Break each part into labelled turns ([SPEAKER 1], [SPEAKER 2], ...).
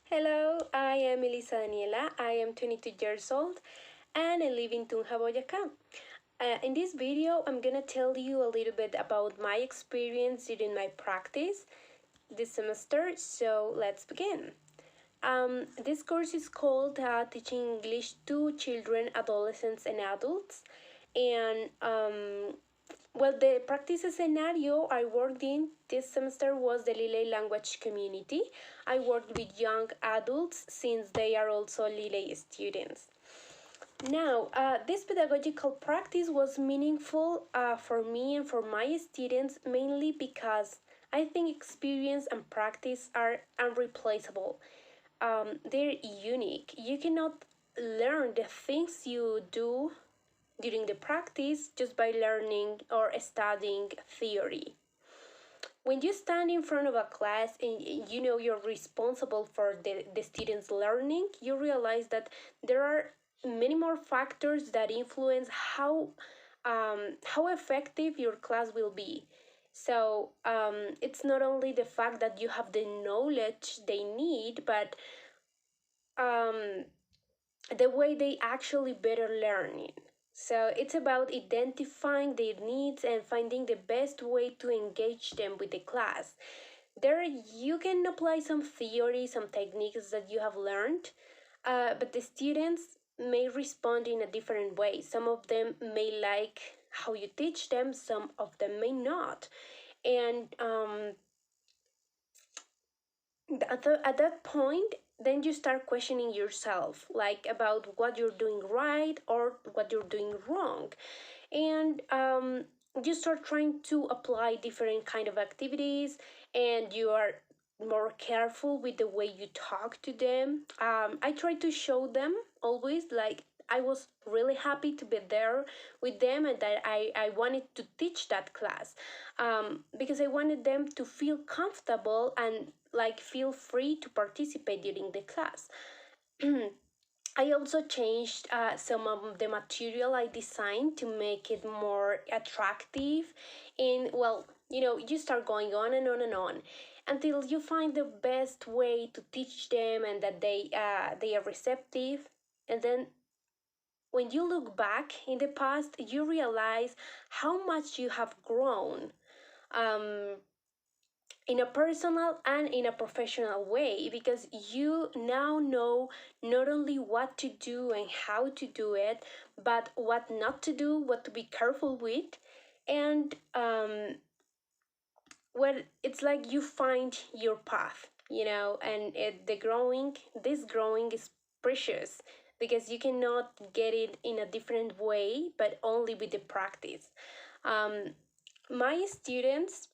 [SPEAKER 1] Hello, I am Elisa Daniela. I am 22 years old and I live in Tunja, Boyacá. In this video, I'm gonna tell you a little bit about my experience during my practice this semester, so let's begin. This course is called Teaching English to Children, Adolescents, and Adults. And the practice scenario I worked in this semester was the Lilay language community. I worked with young adults since they are also Lilay students. Now, this pedagogical practice was meaningful for me and for my students mainly because I think experience and practice are unreplaceable. They're unique. You cannot learn the things you do during the practice just by learning or studying theory. When you stand in front of a class and you know you're responsible for the students' learning, you realize that there are many more factors that influence how effective your class will be. So it's not only the fact that you have the knowledge they need, but um, the way they actually better learning. So it's about identifying their needs and finding the best way to engage them with the class. There you can apply some theory, some techniques that you have learned, but the students may respond in a different way. Some of them may like how you teach them, some of them may not. And at that point, then you start questioning yourself, like about what you're doing right or what you're doing wrong. And you start trying to apply different kind of activities, and you are more careful with the way you talk to them. I try to show them always like I was really happy to be there with them and that I wanted to teach that class, because I wanted them to feel comfortable and like feel free to participate during the class. I also changed some of the material I designed to make it more attractive. And well, you start going on and on and on until you find the best way to teach them and that they are receptive. And then when you look back in the past, you realize how much you have grown. Um, in a personal and in a professional way, because you now know not only what to do and how to do it, but what not to do, what to be careful with. And well, it's like you find your path, and this growing is precious because you cannot get it in a different way but only with the practice. um, my students,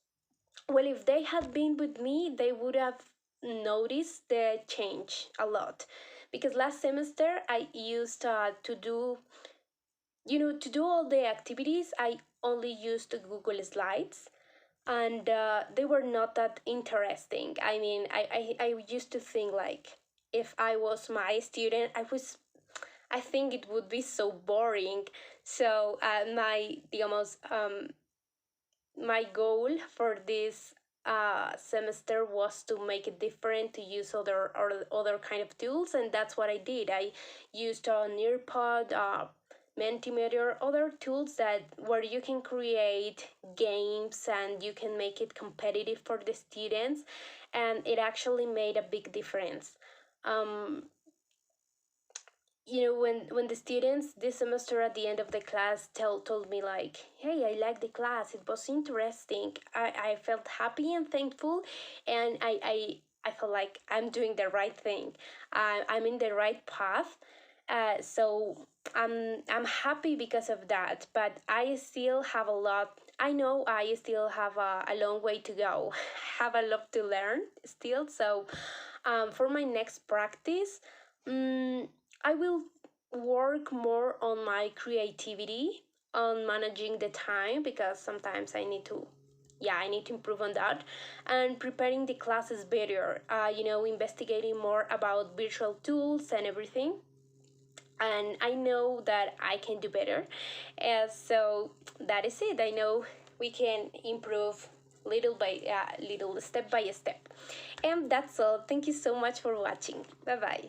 [SPEAKER 1] well, if they had been with me, they would have noticed the change a lot. Because last semester I used to do all the activities, I only used Google Slides, and they were not that interesting. I mean, I used to think like if I was my student, I think it would be so boring. So my goal for this semester was to make it different, to use other kind of tools, and that's what I did. I used a Nearpod, Mentimeter, other tools that where you can create games and you can make it competitive for the students, and it actually made a big difference. Um, when the students this semester at the end of the class told me like, hey, I like the class, it was interesting, I felt happy and thankful, and I felt like I'm doing the right thing. I'm in the right path. So I'm happy because of that, but I still have a lot. I know I still have a long way to go. Have a lot to learn still. So for my next practice, I will work more on my creativity, on managing the time, because sometimes I need to improve on that, and preparing the classes better. Investigating more about virtual tools and everything. And I know that I can do better. So that is it. I know we can improve little by little, step by step. And that's all. Thank you so much for watching. Bye bye.